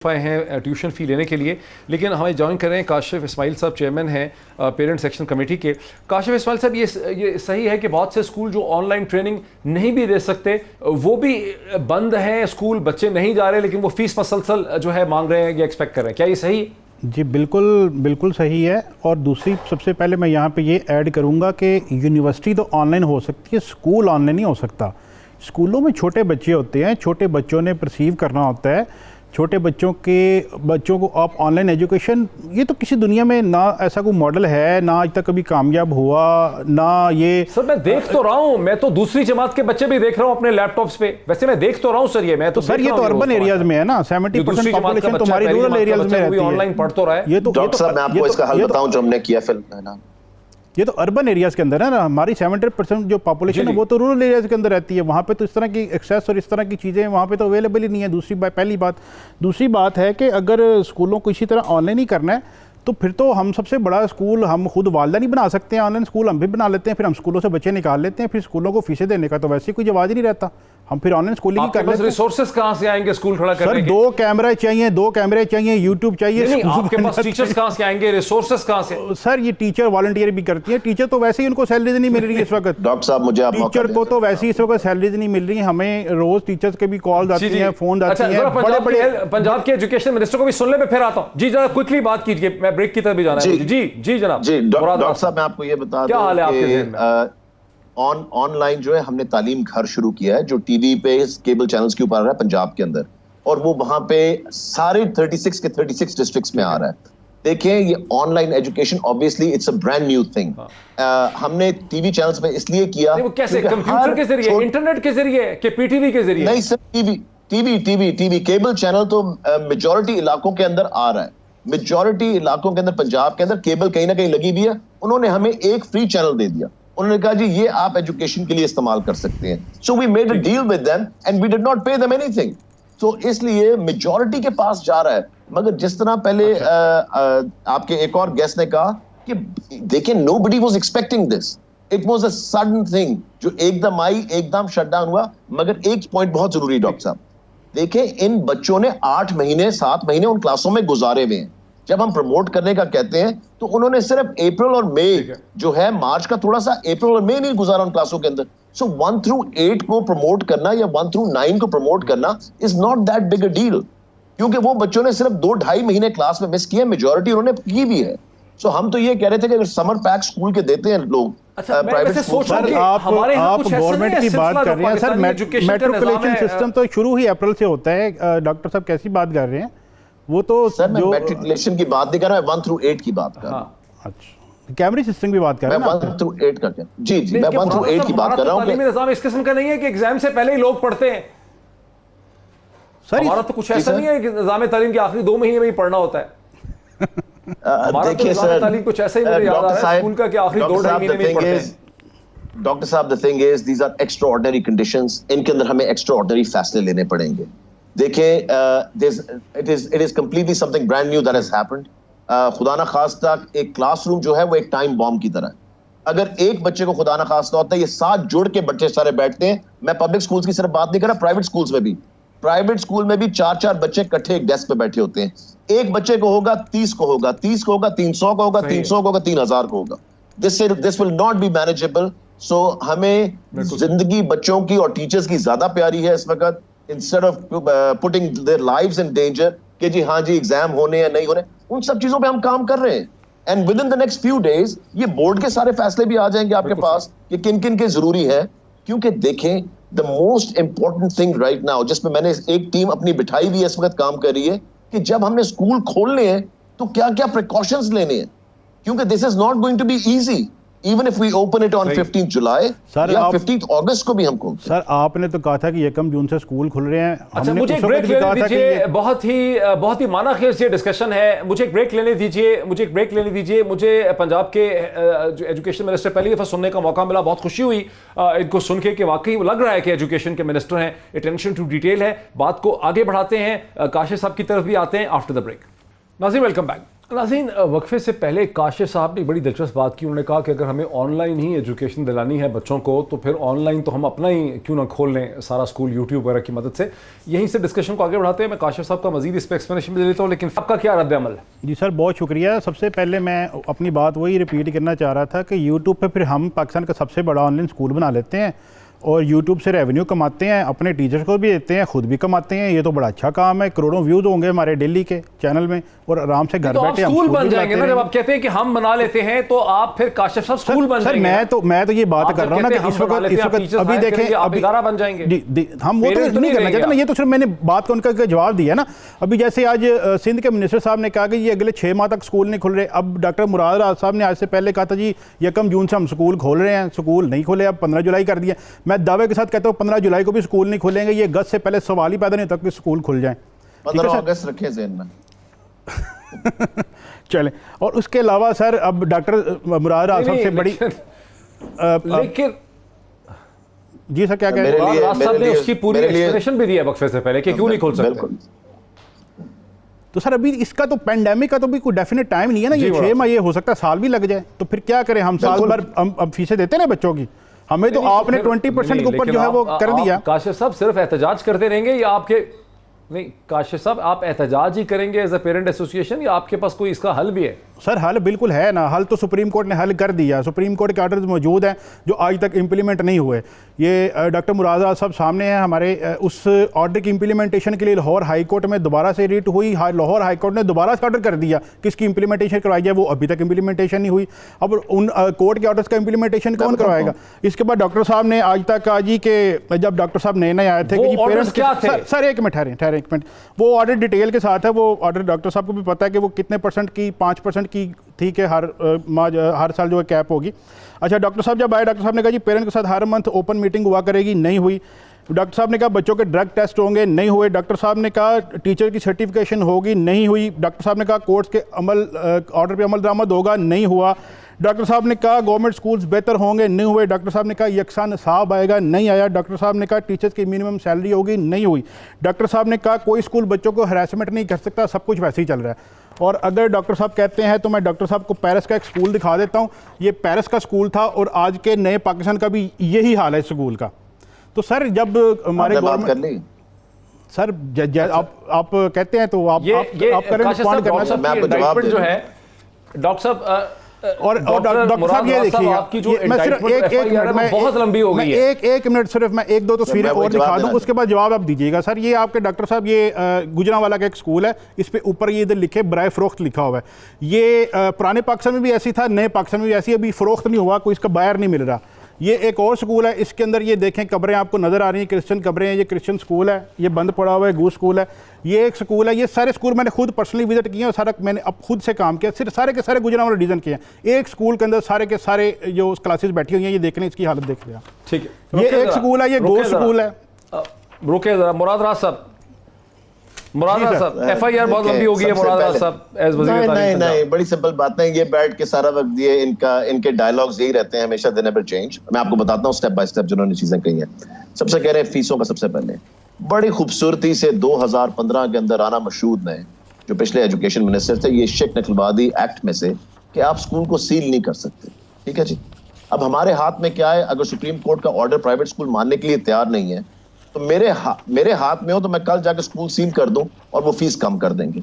हैं tuition fee लेने के लिए, लेकिन हमें ज्वाइन कर रहे हैं काशिफ इस्माइल साहब, चेयरमैन हैं पेरेंट सेक्शन कमेटी के। काशिफ इस्माइल साहब, ये सही है कि बहुत से स्कूल जो ऑनलाइन ट्रेनिंग नहीं भी दे सकते वो भी बंद हैं, स्कूल बच्चे नहीं जा रहे लेकिन वो फ़ीस मसलसल जो है मांग रहे हैं या एक्सपेक्ट कर रहे हैं, क्या ये सही है? जी बिल्कुल सही है। और दूसरी सबसे पहले मैं यहाँ पे ये ऐड करूँगा कि यूनिवर्सिटी तो ऑनलाइन हो सकती है, स्कूल ऑनलाइन नहीं हो सकता। स्कूलों में छोटे बच्चे होते हैं, छोटे बच्चों ने परसीव करना होता है, छोटे बच्चों को आप ऑनलाइन एजुकेशन, ये तो किसी दुनिया में ना ऐसा कोई मॉडल है, ना आज तक कभी कामयाब हुआ ना। ये सर मैं देख तो रहा हूँ, मैं तो दूसरी जमात के बच्चे भी देख रहा हूँ अपने लैपटॉप्स पे, वैसे मैं देख तो रहा हूँ सर, ये मैं तो सर ये तो अर्बन एरियाज में है ना, 70% पॉपुलेशन तुम्हारी रूरल एरियाज में रहती है, ऑनलाइन पढ़ तो रहा है। ये तो डॉक्टर साहब मैं आपको इसका हल बताऊं जो हमने किया फिलहाल, ये तो अर्बन एरियाज़ के अंदर है ना। हमारी 70% जो पॉपुलेशन है वो तो रूरल एरियाज़ के अंदर रहती है, वहाँ पे तो इस तरह की एक्सेस और इस तरह की चीज़ें वहाँ पे तो अवेलेबल ही नहीं है। दूसरी बात है कि अगर स्कूलों को इसी तरह ऑनलाइन ही करना है तो फिर तो हम सबसे बड़ा स्कूल हम खुद वालदा नहीं बना सकते हैं, ऑनलाइन स्कूल हम भी बना लेते हैं, फिर हम स्कूलों से बच्चे निकाल लेते हैं, फिर स्कूलों को फीसें देने का तो वैसे कोई जवाब ही नहीं रहता, हम फिर ऑनलाइन स्कूलिंग ही कर लेते हैं। रिसोर्सेज कहां से आएंगे स्कूल खड़ा करने के? दो कैमरे चाहिए, यूट्यूब चाहिए, आपके पास टीचर्स कहां से आएंगे, रिसोर्सेज कहां से? सर ये टीचर वॉलंटियर भी करती है, टीचर तो वैसे ही उनको सैलरीज नहीं मिल रही है इस वक्त। डॉक्टर साहब मुझे आप टीचर को तो वैसे ही इस वक्त सैलरीज नहीं मिल रही है, हमें रोज टीचर्स के भी कॉल आती हैं, फोन आती हैं। पंजाब के एजुकेशन मिनिस्टर को भी सुनने पे फिर आता हूं जी, जरा क्विकली बात कीजिए, मैं ब्रेक की तरफ भी जाना है। जी जनाब। जी डॉक्टर साहब मैं आपको ये बता दूं, क्या हाल है आपके? ऑनलाइन जो है हमने तालीम घर शुरू किया है, जो टीवी पे केबल चैनल्स के ऊपर आ रहा है पंजाब के अंदर, और वो वहां पे सारे 36 के 36 डिस्ट्रिक्ट्स में आ रहा है। देखिए ये online education obviously it's a brand new thing. हमने टीवी चैनल्स पे इसलिए किया, वो कैसे, कंप्यूटर के जरिए, इंटरनेट के जरिए कि पीटीवी के जरिए? नहीं सर, टीवी केबल चैनल तो मेजॉरिटी इलाकों के अंदर आ रहा है। मेजॉरिटी इलाकों के अंदर पंजाब के अंदर केबल कहीं ना कहीं लगी भी है। उन्होंने हमें एक फ्री चैनल दे दिया, उन्होंने कहा जी ये आप एजुकेशन के लिए इस्तेमाल कर सकते हैं। So we made a deal with them and we did not pay them anything. तो इसलिए मेजॉरिटी के पास जा रहा है। मगर जिस तरह पहले आपके एक और गेस्ट ने कहा कि देखिए nobody was expecting this, it was a sudden thing जो एकदम आई, एकदम शटडाउन हुआ। मगर एक पॉइंट बहुत जरूरी है डॉक्टर साहब, देखिए इन बच्चों ने 8 महीने 7 महीने उन क्लासों में गुजारे हुए हैं। जब हम प्रमोट करने का कहते हैं तो उन्होंने सिर्फ अप्रैल और मई जो है, मार्च का थोड़ा सा अप्रैल और मई नहीं गुजारा उन क्लासों के अंदर। सो 1 through 8 को प्रमोट करना या 1 through 9 को प्रमोट करना is not that big a deal, क्योंकि वो बच्चों ने सिर्फ 2-2.5 महीने क्लास में मिस किए, मेजॉरिटी उन्होंने की भी है। सो हम तो ये कह रहे थे कि अगर समर पैक स्कूल के देते हैं लोग, प्राइवेट स्कूल, आप गवर्नमेंट की बात कर रहे हैं सर, मैट्रिकुलेशन सिस्टम तो शुरू ही अप्रैल से होता है। डॉक्टर साहब कैसी बात कर रहे हैं? वो तो सर मैं मैट्रिकुलेशन की बात नहीं कर रहा, 1 through 8 की बात कर रहा हूं। अच्छा, कैमरे सिस्टम की बात कर रहे हैं? मैं 1 through 8 का जी मैं 1 through 8 की बात कर रहा हूं। तालीमी निज़ाम इस किस्म का नहीं है कि एग्जाम से पहले ही लोग पढ़ते हैं सर। हमारा तो कुछ ऐसा नहीं है कि निज़ाम तालीम के आखिरी 2 महीने में ही पढ़ना होता है। देखिए सर, तालीम कुछ ऐसा ही मुझे याद आ रहा है स्कूल का कि आखिरी 2-2.5 महीने में ही पढ़ते हैं। डॉक्टर साहब the thing is these are extraordinary conditions, इनके अंदर हमें एक्स्ट्राऑर्डिनरी फैसले लेने पड़ेंगे। देखिए it is completely something brand new that has happened. खुदा ना खास्ता एक क्लासरूम जो है वो एक टाइम बॉम्ब की तरह है। अगर एक बच्चे को खुदा ना खास्ता होता है, ये साथ जुड़ के बच्चे सारे बैठते हैं। मैं पब्लिक स्कूल्स की सिर्फ बात नहीं कर रहा, प्राइवेट स्कूल्स में भी, प्राइवेट स्कूल में भी 4-4 बच्चे इकट्ठे एक डेस्क पे बैठे होते हैं। एक बच्चे को होगा 30 को होगा 30 को होगा 300 को होगा 300 को होगा 3000 को होगा। This will not be manageable. So हमें जिंदगी बच्चों की और टीचर्स की ज्यादा प्यारी है इस वक्त, instead of putting their lives in danger कि जी हाँ जी एग्जाम होने या नहीं होने, उन सब चीजों पे हम काम कर रहे हैं। And with in the next few days ये बोर्ड के सारे फैसले भी आ जाएंगे आपके पास कि किन किन के जरूरी है। क्योंकि देखें the most important thing right now, जिसमें मैंने एक टीम अपनी बिठाई हुई है इस वक्त काम कर रही है, कि जब हमने स्कूल खोलने हैं तो क्या क्या प्रिकॉशंस लेने हैं, क्योंकि this is not going to be easy even if we open it on 15th July या 15th August को भी हम खोलते हैं। सर आपने तो कहा था कि 1 जून से स्कूल खुल रहे हैं। अच्छा मुझे एक ब्रेक लेने दीजिए, बहुत ही मानाखेज ये डिस्कशन है, मुझे एक ब्रेक लेने दीजिए। मुझे पंजाब के जो एजुकेशन मिनिस्टर पहली दफ़ा सुनने का मौका मिला, बहुत खुशी हुई इनको सुन के कि वाकई लग रहा है कि एजुकेशन के मिनिस्टर हैं, अटेंशन टू डिटेल है। बात को आगे बढ़ाते हैं, काशिफ साहब की तरफ भी आते हैं आफ्टर द ब्रेक। नाज़रीन वेलकम बैक। नाज़रीन, वक्फे से पहले काशिफ साहब ने बड़ी दिलचस्प बात की। उन्होंने कहा कि अगर हमें ऑनलाइन ही एजुकेशन दिलानी है बच्चों को तो फिर ऑनलाइन तो हम अपना ही क्यों ना खोल लें, सारा स्कूल यूट्यूब वगैरह की मदद से। यहीं से डिस्कशन को आगे बढ़ाते हैं। मैं काशिफ साहब का मजीद इस पर एक्सप्लेनेशन भी दे लेता हूँ, लेकिन आपका क्या रद्द-ए-अमल है? जी सर, बहुत शुक्रिया। सबसे पहले मैं अपनी बात वही रिपीट करना चाह रहा था कि यूट्यूब पर फिर हम पाकिस्तान का सबसे बड़ा ऑनलाइन स्कूल बना लेते हैं और यूट्यूब से रेवेन्यू कमाते हैं, अपने टीचर्स को भी देते हैं, खुद भी कमाते हैं। ये तो बड़ा अच्छा काम है। करोड़ों व्यूज़ होंगे हमारे डेली के चैनल में और आराम से घर तो बैठे स्कूल बन जाएंगे ना। जब आप कहते हैं कि हम बना लेते हैं तो आप फिर काशिफ साहब स्कूल बन जाएंगे। मैं तो ये बात कर रहा हूँ ना कि इस वक्त अभी देखें, आप 11 बन जाएंगे। हम वो तो नहीं करना चाहते ना, ये तो सिर्फ मैंने बात का उनका जवाब दिया ना। अभी जैसे आज सिंध के मिनिस्टर साहब ने कहा कि ये अगले 6 माह तक स्कूल नहीं खुल रहे। अब डॉक्टर मुराद राज साहब ने आज से पहले कहा था जी 1 जून से हम स्कूल खोल रहे हैं, स्कूल नहीं खोले, अब 15 जुलाई कर दिया। मैं दावे के साथ कहता हूँ 15 जुलाई को भी स्कूल नहीं खुलेंगे। ये अगस्त से पहले सवाल ही पैदा नहीं तक कि स्कूल खुल जाए। 15 अगस्त रखे ज़हन में। चले। और उसके अलावा सर अब डॉक्टर मुराद राज साहब से बड़ी लेकिन जी सर क्या कह रहे हैं? राज साहब ने उसकी पूरी एक्सप्लेनेशन भी दी है वक्फे से पहले कि क्यों नहीं खोल सकते। तो सर अभी इसका तो पेंडेमिक का तो भी कोई डेफिनेट टाइम नहीं है ना। ये 6 माह, ये हो सकता है साल भी लग जाए। तो फिर क्या करें हम? साल भर हम अब फीसें देते हैं ना बच्चों की। हमें तो आपने 20% के ऊपर जो है वो कर दिया। काशिफ साहब सिर्फ एहतजाज करते रहेंगे या आपके नहीं काशिफ साहब आप एहतजाज ही करेंगे एज अ पेरेंट एसोसिएशन, या आपके पास कोई इसका हल भी है? सर हल बिल्कुल है ना। हल तो सुप्रीम कोर्ट ने हल कर दिया। सुप्रीम कोर्ट के ऑर्डर्स मौजूद हैं जो आज तक इम्प्लीमेंट नहीं हुए। ये डॉक्टर मुराद राज साहब सामने हैं हमारे। उस ऑर्डर की इम्प्लीमेंटेशन के लिए लाहौर हाई कोर्ट में दोबारा से रिट हुई। लाहौर हाई कोर्ट ने दोबारा से ऑर्डर कर दिया कि इसकी इम्प्लीमेंटेशन करवाई जाए। वो अभी तक इम्प्लीमेंटेशन नहीं हुई। अब उन कोर्ट के ऑर्डर्स का इम्प्लीमेंटेशन कौन करवाएगा? इसके बाद डॉक्टर साहब ने आज तक कहा जी कि जब डॉक्टर साहब नए आए थे कि पेरेंट्स क्या थे। सर एक मिनट ठहरे एक मिनट। वो ऑर्डर डिटेल के साथ है। वो ऑर्डर डॉक्टर साहब को भी पता है कि वो कितने % की 5% की थी कि हर साल जो है कैप होगी। अच्छा, डॉक्टर साहब जब आए, डॉक्टर साहब ने कहा जी पेरेंट के साथ हर मंथ ओपन मीटिंग हुआ करेगी, नहीं हुई। डॉक्टर साहब ने कहा बच्चों के ड्रग टेस्ट होंगे, नहीं हुए। डॉक्टर साहब ने कहा टीचर की सर्टिफिकेशन होगी, नहीं हुई। डॉक्टर साहब ने कहा कोर्ट्स के ऑर्डर पे अमल दरामद होगा, नहीं हुआ। डॉक्टर साहब ने कहा गवर्नमेंट स्कूल्स बेहतर होंगे, नहीं हुए। डॉक्टर साहब ने कहा यकसा निसाब आएगा, नहीं आया। डॉक्टर साहब ने कहा टीचर्स की मिनिमम सैलरी होगी, नहीं हुई। डॉक्टर साहब ने कहा कोई स्कूल बच्चों को हरासमेंट नहीं कर सकता, सब कुछ वैसे ही चल रहा है। और अगर डॉक्टर साहब कहते हैं तो मैं डॉक्टर साहब को पेरिस का एक स्कूल दिखा देता हूँ। ये पेरिस का स्कूल था और आज के नए पाकिस्तान का भी यही हाल है स्कूल का। तो सर जब हमारे गवर्नमेंट सर आप कहते हैं तो आप करें रिस्पॉन्ड करना जो है डॉक्टर साहब। और डॉक्टर साहब ये देखिए आपकी जो मैं सिर्फ एक बहुत लंबी हो गई है। एक मिनट सिर्फ मैं 1-2 तस्वीरें और दिखा दूं, उसके बाद जवाब आप दीजिएगा। सर ये आपके डॉक्टर साहब ये गुजरांवाला का एक स्कूल है। इस पे ऊपर ये इधर लिखे बराए फरोख्त लिखा हुआ है। ये पुराने पाकिस्तान में भी ऐसी था, नए पाकिस्तान में भी ऐसी। अभी फरोख्त नहीं हुआ, कोई इसका बायर नहीं मिल रहा। ये एक और स्कूल है, इसके अंदर ये देखें कब्रें आपको नज़र आ रही हैं, क्रिश्चियन कब्रें हैं। ये क्रिश्चियन स्कूल है, ये बंद पड़ा हुआ है, गू स्कूल है। ये एक स्कूल है। ये सारे स्कूल मैंने खुद पर्सनली विजिट किए और सारा मैंने अब खुद से काम किया। सिर्फ सारे के सारे गुजरांवाला डिवीजन किए हैं। एक स्कूल के अंदर सारे के सारे जो क्लासेस बैठी हुई हैं, ये देख लें, इसकी हालत देख लिया। ठीक है, ये एक स्कूल है, ये गो स्कूल है। रुके जरा मुराद राज साहब, FIR बहुत लंबी हो गई है मुराद राज साहब एज वज़ीर। नहीं, बड़ी सिंपल बात है। ये बैठ के सारा वक्त ये इनके डायलॉग्स यही रहते हैं हमेशा, दे नेवर चेंज। मैं आपको बताता हूँ स्टेप बाय स्टेप जिन्होंने चीजें कही हैं। सबसे कह रहे हैं फीसों का। सबसे पहले बड़ी खूबसूरती से 2015 के अंदर राना मशहूद ने, जो पिछले एजुकेशन मिनिस्टर थे, ये शेख नकलबादी एक्ट में से कि आप स्कूल को सील नहीं कर सकते। ठीक है जी। अब हमारे हाथ में क्या है? अगर सुप्रीम कोर्ट का ऑर्डर प्राइवेट स्कूल मानने के लिए तैयार नहीं है तो मेरे हाथ में हो तो मैं कल जाकर स्कूल सील कर दूं और वो फीस कम कर देंगे।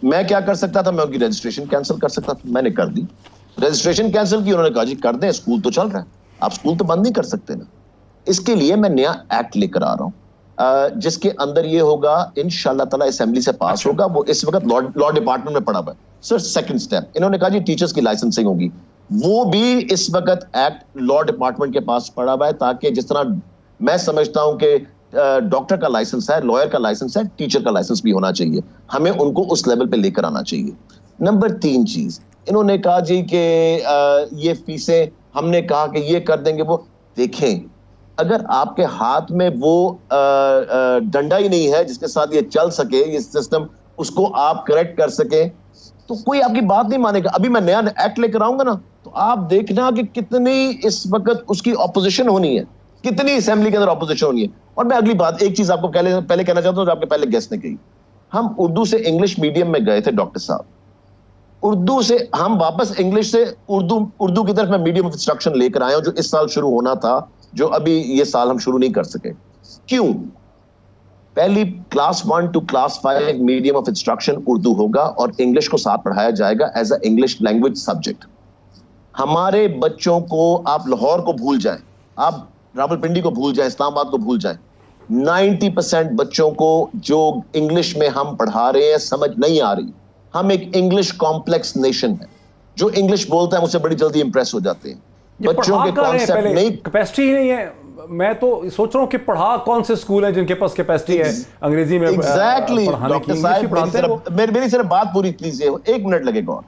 मैं क्या कर सकता था? मैं उनकी रजिस्ट्रेशन कैंसिल कर सकता था। मैंने कर दी, रजिस्ट्रेशन कैंसिल की। उन्होंने कहा जी कर दें, स्कूल तो चल रहा है, आप स्कूल तो बंद नहीं कर सकते ना। इसके लिए मैं नया एक्ट लेकर आ रहा हूं जिसके अंदर ये होगा, इंशाल्लाह ताला असेंबली से पास होगा। वो इस वक्त लॉ डिपार्टमेंट में पड़ा हुआ है। सर सेकंड स्टेप, इन्होंने कहा जी टीचर्स की लाइसेंसिंग होगी। वो भी इस वक्त एक्ट लॉ डिपार्टमेंट के पास पड़ा हुआ है, ताकि जिस तरह मैं समझता हूं कि डॉक्टर का लाइसेंस है, लॉयर का लाइसेंस है, टीचर का लाइसेंस भी होना चाहिए। हमें उनको उस लेवल पे लेकर आना चाहिए। नंबर 3 चीज, इन्होंने कहा जी कि ये फीसें, हमने कहा कि ये कर देंगे। वो देखें, अगर आपके हाथ में वो डंडा ही नहीं है जिसके साथ ये चल सके, ये सिस्टम, उसको आप करेक्ट कर सके, तो कोई आपकी बात नहीं मानेगा। अभी मैं नया एक्ट लेकर आऊंगा ना, तो आप देखना कि कितनी इस वक्त उसकी ऑपोजिशन होनी है, कितनी असेंबली के अंदर ऑपोजिशन होनी है। और मैं अगली बात, एक चीज आपको पहले कहना चाहता हूं, जो आपके पहले गेस्ट ने कही। हम उर्दू से इंग्लिश मीडियम में गए थे डॉक्टर साहब, उर्दू से हम वापस इंग्लिश से उर्दू की तरफ मैं मीडियम ऑफ इंस्ट्रक्शन लेकर आया हूं, जो इस साल शुरू होना था, जो अभी ये साल हम शुरू नहीं कर सके। क्यों? पहली class 1 to class 5 medium of instruction Urdu होगा और इंग्लिश को साथ पढ़ाया जाएगा as a English language subject. हमारे बच्चों को, आप लाहौर को भूल जाएं, आप रावलपिंडी को भूल जाएं, इस्लामाबाद को भूल जाएं, 90% बच्चों को जो इंग्लिश में हम पढ़ा रहे हैं समझ नहीं आ रही। हम एक इंग्लिश कॉम्प्लेक्स नेशन है, जो इंग्लिश बोलता है मुझसे बड़ी जल्दी इंप्रेस हो जाते हैं। बच्चों के कॉन्सेप्ट नहीं, कैपेसिटी ही नहीं है। मैं तो सोच रहा हूं कि पढ़ा कौन से स्कूल है जिनके पास कैपेसिटी है अंग्रेजी में एग्जैक्टली। पढ़ाने की। डॉक्टर साहब मेरी सिर्फ बात पूरी प्लीज, 1 मिनट लगेगा। और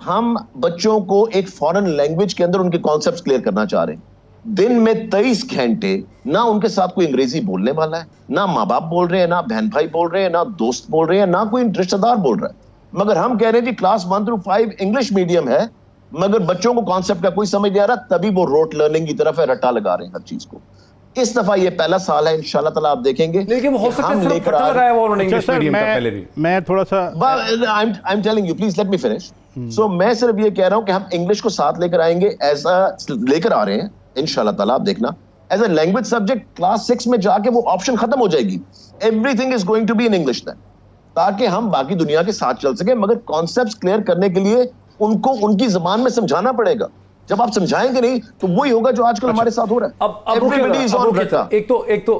हम बच्चों को एक फॉरेन लैंग्वेज के अंदर उनके कॉन्सेप्ट्स क्लियर करना चाह रहे हैं। दिन में 23 घंटे ना उनके साथ कोई अंग्रेजी बोलने वाला है, ना माँ बाप बोल रहे हैं, ना बहन भाई बोल रहे हैं, ना दोस्त बोल रहे हैं, ना कोई रिश्तेदार बोल रहा है। मगर हम कह रहे हैं जी क्लास 1 थ्रू 5 इंग्लिश मीडियम है, मगर बच्चों को कॉन्सेप्ट का कोई समझ नहीं आ रहा, तभी वो रोट लर्निंग की तरफ है, रट्टा लगा रहे हैं हर चीज को। इस दफा ये पहला साल है, इंशाल्लाह ताला आप देखेंगे। लेकिन वो हो सकता है सिर्फ रट्टा लगाया हुआ उन्होंने इंग्लिश मीडियम का पहले भी। मैं थोड़ा सा I am telling you, please let me finish. So मैं सिर्फ ये कह रहा हूं कि हम इंग्लिश को साथ लेकर आएंगे, लेकर आ रहे हैं इंशाल्लाह ताला, आप देखना as a language subject. Class 6 में जाके वो ऑप्शन खत्म हो जाएगी, everything is going to be in English then, ताकि हम बाकी दुनिया के साथ चल सके। मगर कॉन्सेप्ट्स क्लियर करने के लिए उनको उनकी जबान में समझाना पड़ेगा। जब आप समझाएंगे नहीं तो वही होगा जो आजकल हमारे साथ हो रहा है। अब एक तो